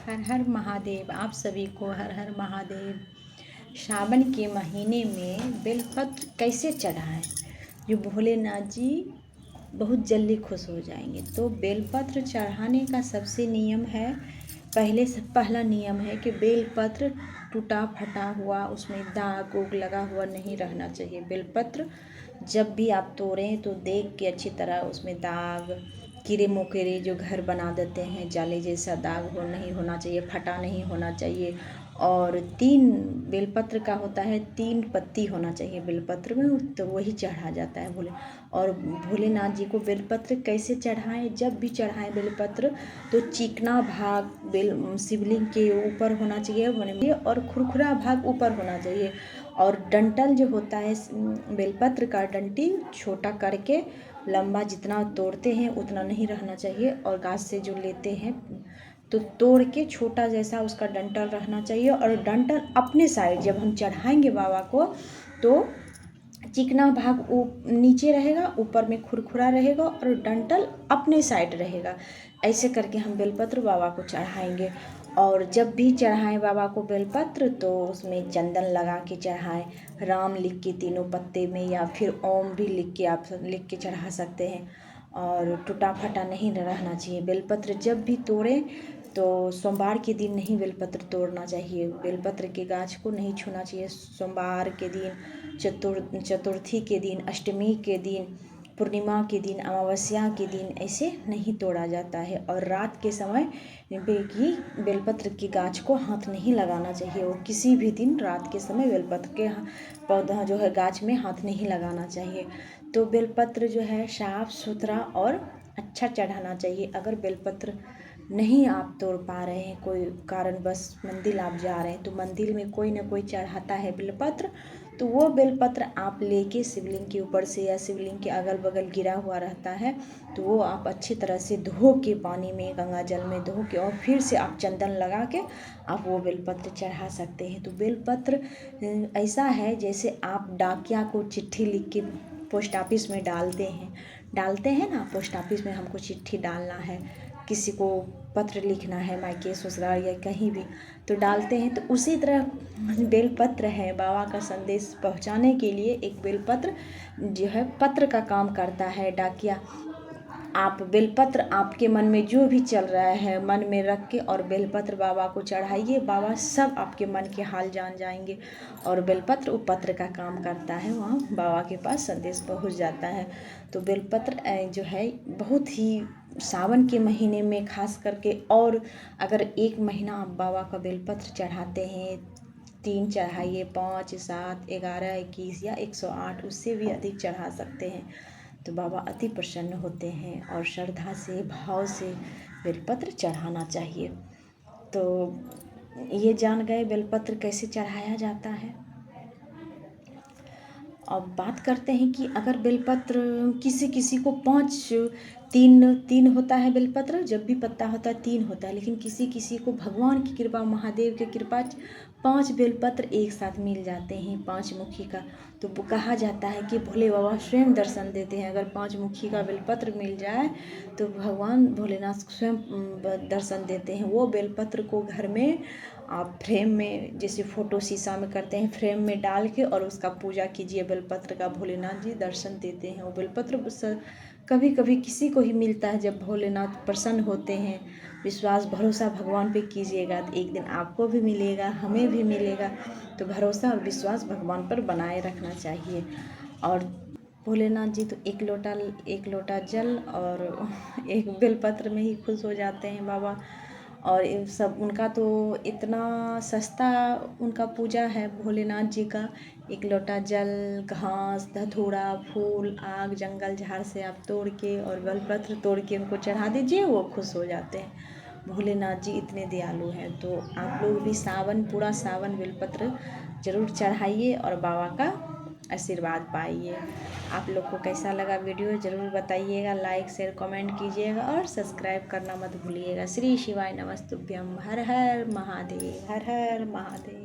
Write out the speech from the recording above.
हर हर महादेव। आप सभी को हर हर महादेव। सावन के महीने में बेलपत्र कैसे चढ़ाएं जो भोलेनाथ जी बहुत जल्दी खुश हो जाएंगे। तो बेलपत्र चढ़ाने का सबसे नियम है, पहला नियम है कि बेलपत्र टूटा फटा हुआ, उसमें दाग उग लगा हुआ नहीं रहना चाहिए। बेलपत्र जब भी आप तोड़ें तो देख के अच्छी तरह उसमें दाग, कीड़े मकोड़े जो घर बना देते हैं जाले जैसा दाग हो नहीं होना चाहिए, फटा नहीं होना चाहिए। और 3 बेलपत्र का होता है, 3 पत्ती होना चाहिए बेलपत्र में, तो वही चढ़ा जाता है भोले। और भोलेनाथ जी को बेलपत्र कैसे चढ़ाएं? जब भी चढ़ाएं बेलपत्र तो चिकना भाग शिवलिंग के ऊपर होना चाहिए और खुरखुरा भाग ऊपर होना चाहिए। और डंठल जो होता है बेलपत्र का, डंटी छोटा करके लंबा जितना तोड़ते हैं उतना नहीं रहना चाहिए। और गाछ से जो लेते हैं तो तोड़ के छोटा जैसा उसका डंठल रहना चाहिए। और डंठल अपने साइड जब हम चढ़ाएंगे बाबा को तो चिकना भाग नीचे रहेगा, ऊपर में खुरखुरा रहेगा और डंठल अपने साइड रहेगा। ऐसे करके हम बेलपत्र बाबा को चढ़ाएंगे। और जब भी चढ़ाएं बाबा को बेलपत्र तो उसमें चंदन लगा के चढ़ाएं, राम लिख के तीनों पत्ते में, या फिर ओम भी लिख के आप लिख के चढ़ा सकते हैं। और टूटा फटा नहीं रहना चाहिए। बेलपत्र जब भी तोड़ें तो सोमवार के दिन नहीं बेलपत्र तोड़ना चाहिए, बेलपत्र के गाछ को नहीं छूना चाहिए। सोमवार के दिन, चतुर्थी के दिन, अष्टमी के दिन, पूर्णिमा के दिन, अमावस्या के दिन ऐसे नहीं तोड़ा जाता है। और रात के समय बेलपत्र के गाछ को हाथ नहीं लगाना चाहिए। और किसी भी दिन रात के समय बेलपत्र के पौधा जो है गाछ में हाथ नहीं लगाना चाहिए। तो बेलपत्र जो है साफ सुथरा और अच्छा चढ़ाना चाहिए। अगर बेलपत्र नहीं आप तोड़ पा रहे हैं, कोई कारणवश मंदिर आप जा रहे हैं तो मंदिर में कोई ना कोई चढ़ाता है बेलपत्र, तो वो बेलपत्र आप लेके शिवलिंग के ऊपर से या शिवलिंग के अगल बगल गिरा हुआ रहता है तो वो आप अच्छी तरह से धो के पानी में, गंगा जल में धो के और फिर से आप चंदन लगा के आप वो बेलपत्र चढ़ा सकते हैं। तो बेलपत्र ऐसा है जैसे आप डाकिया को चिट्ठी लिख के पोस्ट ऑफिस में डालते हैं ना, पोस्ट ऑफिस में हमको चिट्ठी डालना है, किसी को पत्र लिखना है मायके ससुराल या कहीं भी तो डालते हैं। तो उसी तरह बेलपत्र है, बाबा का संदेश पहुंचाने के लिए एक बेलपत्र जो है पत्र का काम करता है। डाकिया आप बेलपत्र आपके मन में जो भी चल रहा है मन में रख के और बेलपत्र बाबा को चढ़ाइए, बाबा सब आपके मन के हाल जान जाएंगे। और बेलपत्र उपपत्र का काम करता है, वहाँ बाबा के पास संदेश पहुँच जाता है। तो बेलपत्र जो है बहुत ही सावन के महीने में खास करके, और अगर 1 महीना आप बाबा का बेलपत्र चढ़ाते हैं, 3 चढ़ाइए, 5, 7, 11, 21 या 108, उससे भी अधिक चढ़ा सकते हैं। तो बाबा अति प्रसन्न होते हैं और श्रद्धा से भाव से बेलपत्र चढ़ाना चाहिए। तो ये जान गए बेलपत्र कैसे चढ़ाया जाता है। अब बात करते हैं कि अगर बेलपत्र किसी किसी को 3 होता है बेलपत्र, जब भी पत्ता होता है 3 होता है, लेकिन किसी किसी को भगवान की कृपा, महादेव की कृपा 5 बेलपत्र एक साथ मिल जाते हैं, 5 मुखी का। तो कहा जाता है कि भोले बाबा स्वयं दर्शन देते हैं। अगर 5 मुखी का बेलपत्र मिल जाए तो भगवान भोलेनाथ स्वयं दर्शन देते हैं। वो बेलपत्र को घर में आप फ्रेम में, जैसे फ़ोटो शीशा में करते हैं, फ्रेम में डाल के और उसका पूजा कीजिए बेलपत्र का, भोलेनाथ जी दर्शन देते हैं। वो बेलपत्र कभी कभी किसी को ही मिलता है जब भोलेनाथ प्रसन्न होते हैं। विश्वास भरोसा भगवान पे कीजिएगा तो एक दिन आपको भी मिलेगा, हमें भी मिलेगा। तो भरोसा और विश्वास भगवान पर बनाए रखना चाहिए। और भोलेनाथ जी तो एक लोटा जल और एक बेलपत्र में ही खुश हो जाते हैं बाबा। और इन सब उनका तो इतना सस्ता उनका पूजा है भोलेनाथ जी का। 1 लोटा जल, घास, धतूरा, फूल, आग, जंगल झाड़ से आप तोड़ के और बेलपत्र तोड़ के उनको चढ़ा दीजिए, वो खुश हो जाते हैं। भोलेनाथ जी इतने दयालु हैं। तो आप लोग भी पूरा सावन बेलपत्र ज़रूर चढ़ाइए और बाबा का आशीर्वाद पाइए। आप लोग को कैसा लगा वीडियो ज़रूर बताइएगा, लाइक शेयर कमेंट कीजिएगा और सब्सक्राइब करना मत भूलिएगा। श्री शिवाय नमस्तुभ्यम। हर हर महादेव, हर हर महादेव।